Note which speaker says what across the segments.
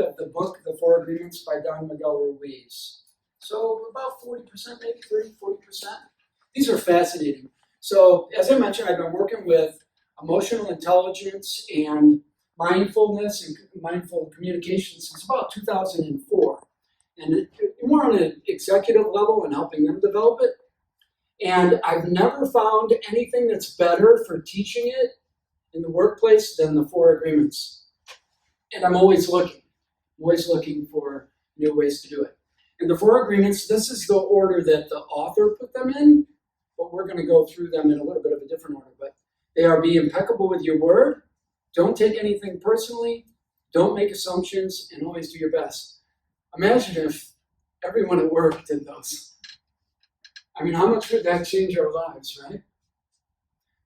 Speaker 1: of the book, The Four Agreements by Don Miguel Ruiz? So about 40%, maybe 30, 40%. These are fascinating. So as I mentioned, I've been working with emotional intelligence and mindfulness and mindful communication since about 2004. And more on an executive level and helping them develop it. And I've never found anything that's better for teaching it in the workplace than the Four Agreements. And I'm always looking for new ways to do it. And the Four Agreements, this is the order that the author put them in, but we're going to go through them in a little bit of a different order. But they are: be impeccable with your word, don't take anything personally, don't make assumptions, and always do your best. Imagine if everyone at work did those. I mean, how much would that change our lives, right?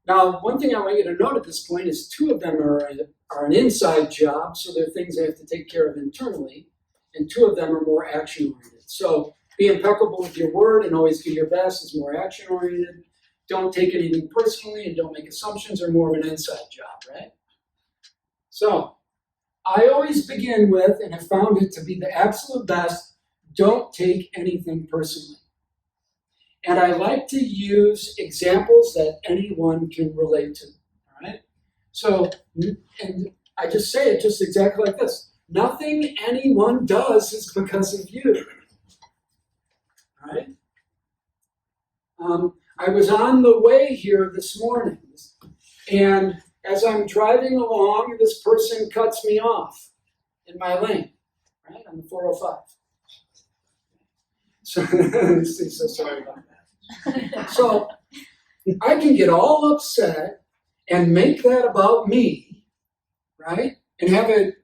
Speaker 1: Now, one thing I want you to note at this point is 2 of them are an inside job, so they're things I have to take care of internally, and 2 of them are more action-oriented. So be impeccable with your word and always do your best is more action-oriented. Don't take anything personally and don't make assumptions are more of an inside job, right? So I always begin with, and have found it to be the absolute best, don't take anything personally. And I like to use examples that anyone can relate to, all right? So, and I just say it just exactly like this. Nothing anyone does is because of you, all right? I was on the way here this morning, and as I'm driving along, this person cuts me off in my lane, right, on the 405. So sorry about that. So I can get all upset and make that about me, right? And have it,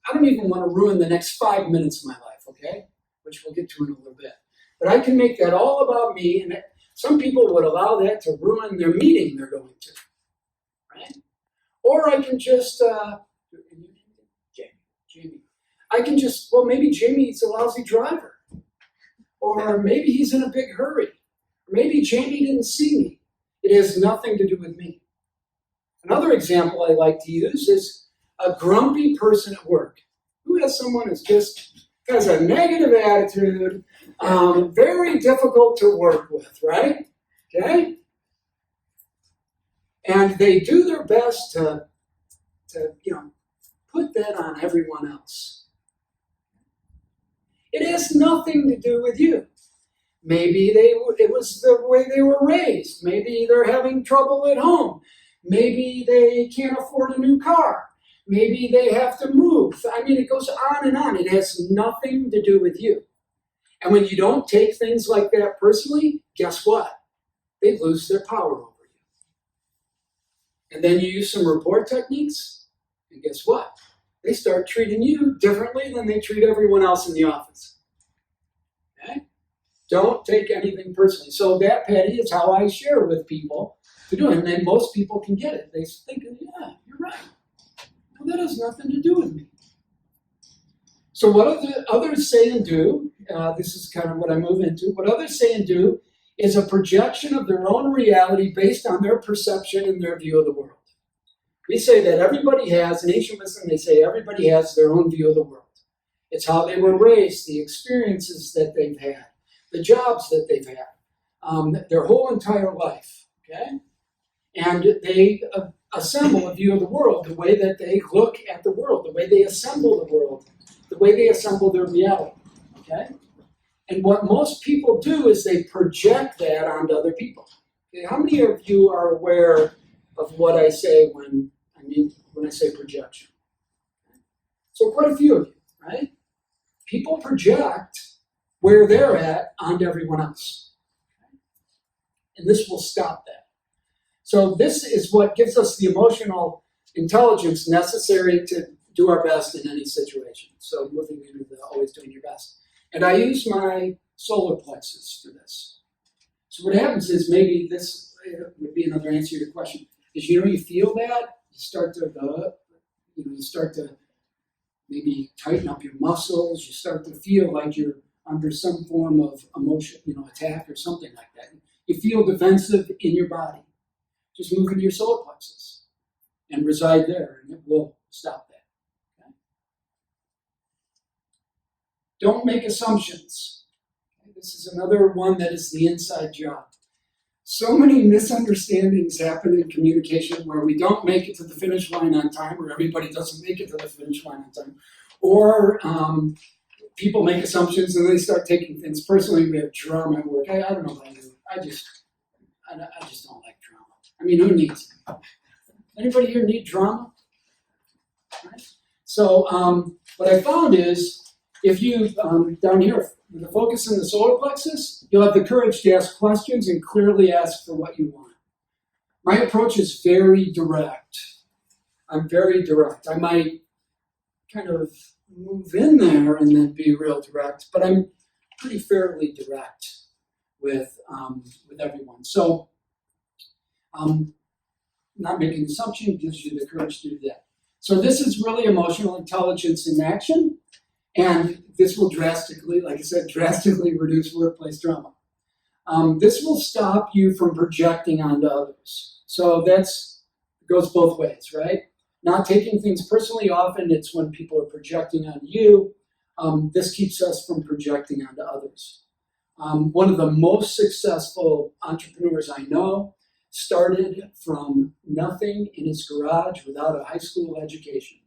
Speaker 1: I don't even want to ruin the next 5 minutes of my life, okay? Which we'll get to in a little bit. But I can make that all about me, and some people would allow that to ruin their meeting they're going to, right? Or I can just, Jamie. I can just, well, maybe Jamie's a lousy driver. Or maybe he's in a big hurry. Or maybe Jamie didn't see me. It has nothing to do with me. Another example I like to use is a grumpy person at work. Who has someone who's just has a negative attitude, very difficult to work with, right? Okay? And they do their best to put that on everyone else. It has nothing to do with you. Maybe it was the way they were raised. Maybe they're having trouble at home. Maybe they can't afford a new car. Maybe they have to move. I mean, it goes on and on. It has nothing to do with you. And when you don't take things like that personally, guess what? They lose their power over you. And then you use some rapport techniques, and guess what? They start treating you differently than they treat everyone else in the office. Okay? Don't take anything personally. So that, Patty, is how I share with people to do it. And then most people can get it. They think, yeah, you're right. Well, that has nothing to do with me. So what others say and do, this is kind of what I move into, what others say and do is a projection of their own reality based on their perception and their view of the world. We say that everybody has, in ancient wisdom, they say everybody has their own view of the world. It's how they were raised, the experiences that they've had, the jobs that they've had, their whole entire life, okay? And they assemble a view of the world, the way that they look at the world, the way they assemble the world, the way they assemble their reality, okay? And what most people do is they project that onto other people. Okay, how many of you are aware of what I say when I say projection? So quite a few of you, right? People project where they're at onto everyone else. And this will stop that. So this is what gives us the emotional intelligence necessary to do our best in any situation. So moving into the always doing your best. And I use my solar plexus for this. So what happens is, maybe this would be another answer to your question, is you feel that, you start to maybe tighten up your muscles, you start to feel like you're under some form of emotion, attack or something like that. You feel defensive in your body. Just move into your solar plexus and reside there, and it will stop that. Okay? Don't make assumptions. This is another one that is the inside job. So many misunderstandings happen in communication where we don't make it to the finish line on time, or everybody doesn't make it to the finish line on time, or people make assumptions and they start taking things personally. We have drama at work. I don't know about you. I just don't like drama. I mean, who needs it? Anybody here need drama? Right? So what I found is, if you, down here, with the focus in the solar plexus, you'll have the courage to ask questions and clearly ask for what you want. My approach is very direct. I'm very direct. I might kind of move in there and then be real direct, but I'm pretty fairly direct with everyone. So not making assumptions gives you the courage to do that. So this is really emotional intelligence in action. And this will drastically, like I said, drastically reduce workplace drama. This will stop you from projecting onto others. So it goes both ways, right? Not taking things personally. Often it's when people are projecting on you. This keeps us from projecting onto others. One of the most successful entrepreneurs I know started from nothing in his garage without a high school education.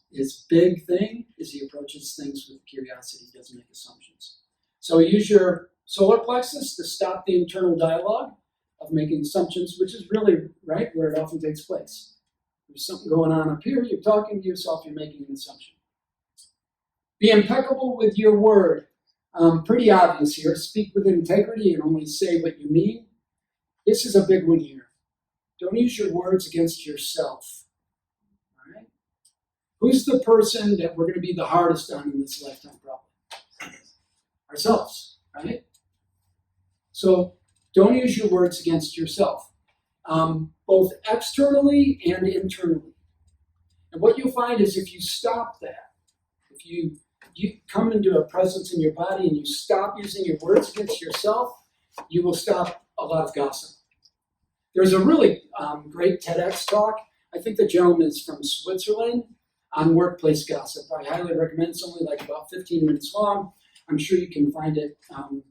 Speaker 1: His big thing is he approaches things with curiosity, he doesn't make assumptions. So use your solar plexus to stop the internal dialogue of making assumptions, which is really right where it often takes place. There's something going on up here, you're talking to yourself, you're making an assumption. Be impeccable with your word. Pretty obvious here. Speak with integrity and only say what you mean. This is a big one here. Don't use your words against yourself. Who's the person that we're going to be the hardest on in this lifetime, probably? Ourselves, right? So don't use your words against yourself, both externally and internally. And what you'll find is if you stop that, if you come into a presence in your body and you stop using your words against yourself, you will stop a lot of gossip. There's a really great TEDx talk. I think the gentleman is from Switzerland, on workplace gossip. I highly recommend it. It's only like about 15 minutes long. I'm sure you can find it. And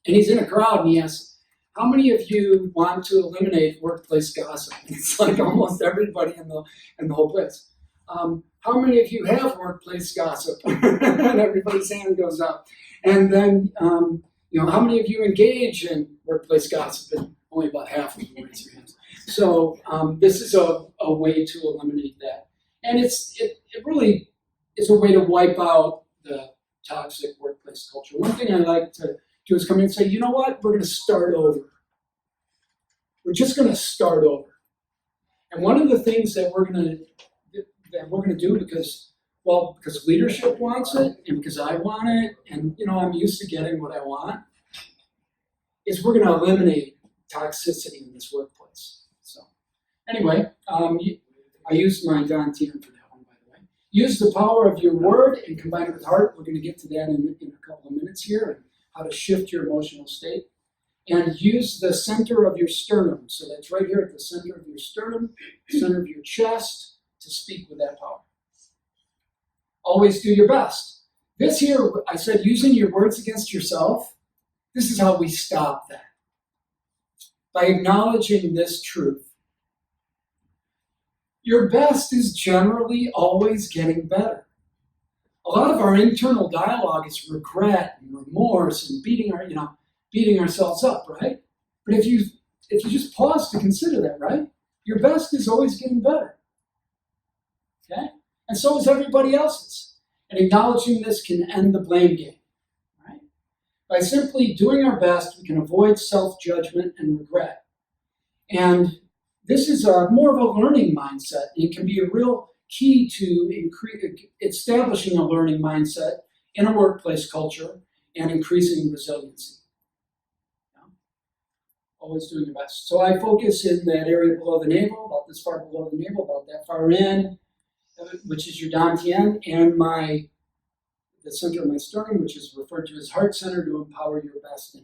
Speaker 1: he's in a crowd and he asks, how many of you want to eliminate workplace gossip? And it's like almost everybody in the whole place. How many of you have workplace gossip? And everybody's hand goes up. And then, how many of you engage in workplace gossip? And only about half of you raise your hands. So this is a way to eliminate that. And it really is a way to wipe out the toxic workplace culture. One thing I like to do is come in and say, you know what, we're going to start over. We're just going to start over. And one of the things that we're going to do because leadership wants it and because I want it and I'm used to getting what I want, is we're going to eliminate toxicity in this workplace. So anyway, I used my Dantian for that one, by the way. Use the power of your word and combine it with heart. We're going to get to that in a couple of minutes here, and how to shift your emotional state. And use the center of your sternum. So that's right here at the center of your sternum, center of your chest, to speak with that power. Always do your best. This here, I said, using your words against yourself, this is how we stop that. By acknowledging this truth. Your best is generally always getting better. A lot of our internal dialogue is regret and remorse and beating ourselves up, right? But if you just pause to consider that, right? Your best is always getting better. Okay? And so is everybody else's. And acknowledging this can end the blame game. Right? By simply doing our best, we can avoid self-judgment and regret. And this is more of a learning mindset. It can be a real key to establishing a learning mindset in a workplace culture and increasing resiliency. Yeah. Always doing your best. So I focus in that area below the navel, about this far below the navel, about that far in, which is your dantian, and the center of my sternum, which is referred to as heart center, to empower your best in